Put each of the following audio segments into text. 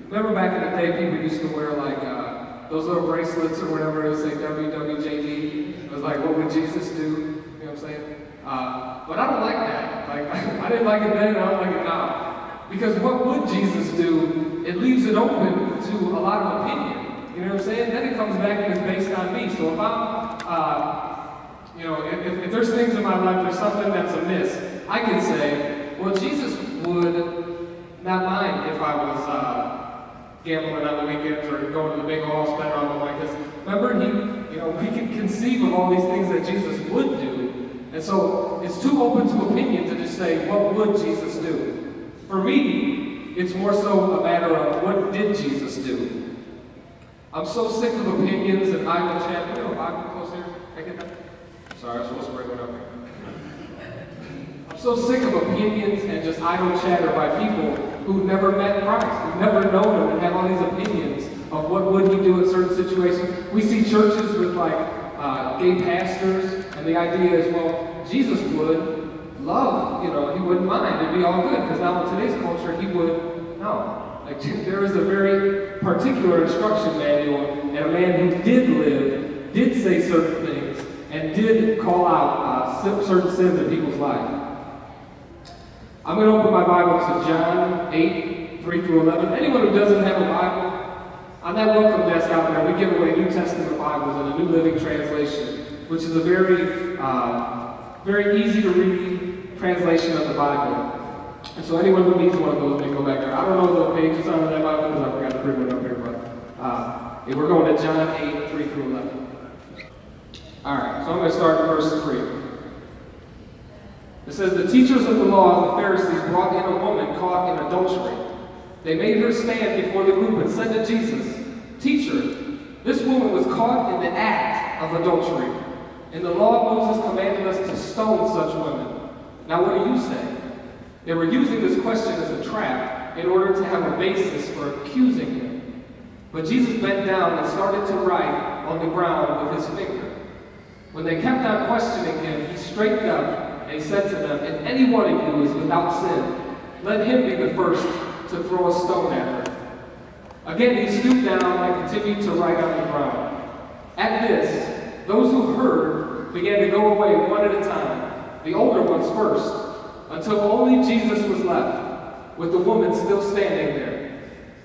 Remember back in the day, people used to wear like those little bracelets or whatever, it would say WWJD. It was like, what would Jesus do? You know what I'm saying? But I don't like that. Like, I didn't like it then, and I don't like it now. Because what would Jesus do? It leaves it open to a lot of opinion. You know what I'm saying? Then it comes back and it's based on me. So if I'm, if there's things in my life, there's something that's amiss, I can say, well, Jesus would not mind if I was gambling on the weekends or going to the big hall, spending all my money. Because remember, we can conceive of all these things that Jesus would do. And so it's too open to opinion to just say, what would Jesus do? For me, it's more so a matter of what did Jesus do? I'm so sick of opinions and idle chat. Bible close here? Can I get that? Sorry, I was supposed to bring it up here. I'm so sick of opinions and just idle chatter by people who've never met Christ, who've never known him, and have all these opinions of what would he do in certain situations. We see churches with gay pastors, and the idea is, well, Jesus would love, he wouldn't mind, it'd be all good, because now in today's culture, he would, no. Like, there is a very particular instruction manual, and a man who did live, did say certain things, and did call out certain sins in people's life. I'm going to open my Bible to John 8, 3 through 11. Anyone who doesn't have a Bible, on that welcome desk out there, we give away New Testament Bibles in a New Living Translation, which is a very easy to read translation of the Bible. And so anyone who needs one of those may go back there. I don't know the pages on that Bible because I forgot to bring one up here, but we're going to John 8, 3 through 11. All right, so I'm going to start at verse 3. It says, the teachers of the law and the Pharisees brought in a woman caught in adultery. They made her stand before the group and said to Jesus, Teacher, this woman was caught in the act of adultery. In the law, Moses commanded us to stone such women. Now what do you say? They were using this question as a trap in order to have a basis for accusing him. But Jesus bent down and started to write on the ground with his finger. When they kept on questioning him, he straightened up and he said to them, If any one of you is without sin, let him be the first to throw a stone at her. Again, he stooped down and continued to write on the ground. At this, those who heard began to go away one at a time, the older ones first, until only Jesus was left, with the woman still standing there.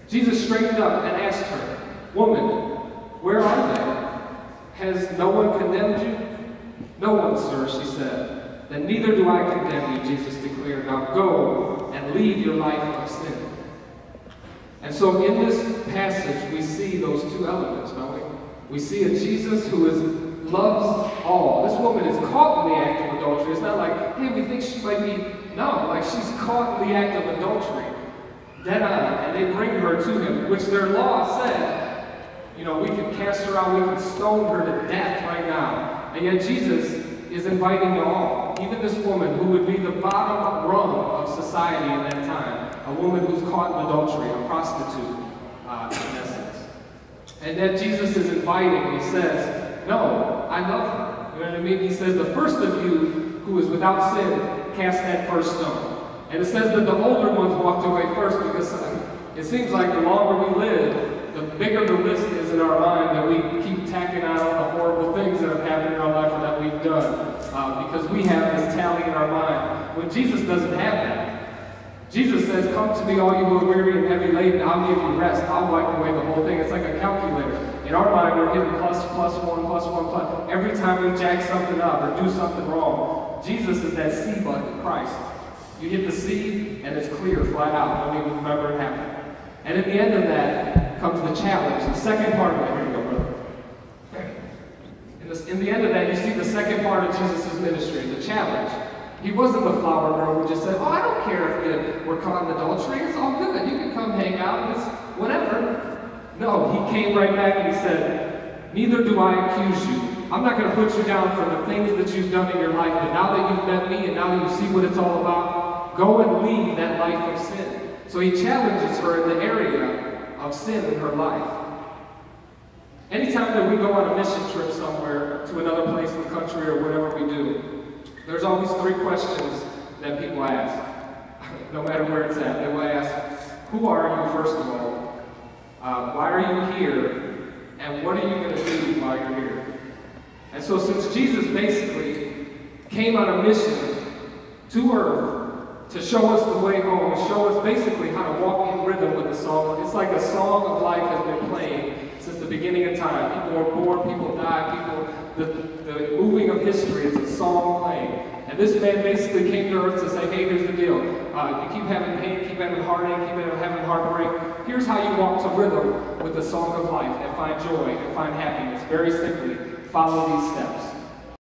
Jesus straightened up and asked her, Woman, where are they? Has no one condemned you? No one, sir, she said. Then neither do I condemn you, Jesus declared. Now go and leave your life of sin. And so in this passage, we see those two elements, don't we? We see a Jesus who loves all. This woman is caught in the act of adultery. It's not like, hey, we think she might be, no, like she's caught in the act of adultery. Dead on, and they bring her to him, which their law said, we can cast her out, we can stone her to death right now. And yet Jesus is inviting them all. Even this woman who would be the bottom rung of society in that time, a woman who's caught in adultery, a prostitute, in essence. And then Jesus is inviting, and he says, no, I love her. You know what I mean? He says, the first of you who is without sin, cast that first stone. And it says that the older ones walked away first because it seems like the longer we live, the bigger the list is in our mind that we keep tacking on all the horrible things that have happened in our life or that we've done. Because we have this tally in our mind. When Jesus doesn't have that. Jesus says, come to me all you who are weary and heavy laden, I'll give you rest. I'll wipe away the whole thing. It's like a calculator. In our mind, we're hitting plus one. Every time we jack something up or do something wrong, Jesus is that C button, Christ. You hit the C, and it's clear, flat out. Don't even remember it happened. And at the end of that comes the challenge. The second part of it. Here you go, brother. In the end of that, you see the second part of Jesus' ministry, the challenge. He wasn't the flower girl who just said, oh, I don't care if we're caught in adultery. It's all good. You can come hang out. It's whatever. No, he came right back and he said, neither do I accuse you. I'm not going to put you down for the things that you've done in your life, but now that you've met me and now that you see what it's all about, go and leave that life of sin. So he challenges her in the area of sin in her life. Anytime that we go on a mission trip somewhere to another place in the country or whatever we do, there's always three questions that people ask, no matter where it's at. They will ask, who are you, first of all? here, and what are you going to do while you're here? And so since Jesus basically came on a mission to earth to show us the way home, to show us basically how to walk in rhythm with the song, it's like a song of life has been playing since the beginning of time. People are born, people die, the moving of history is a song playing. And this man basically came to earth to say, hey, here's the deal. You keep having pain, keep having heartache, keep having heartbreak. Here's how you walk to rhythm with the song of life and find joy and find happiness. Very simply, follow these steps.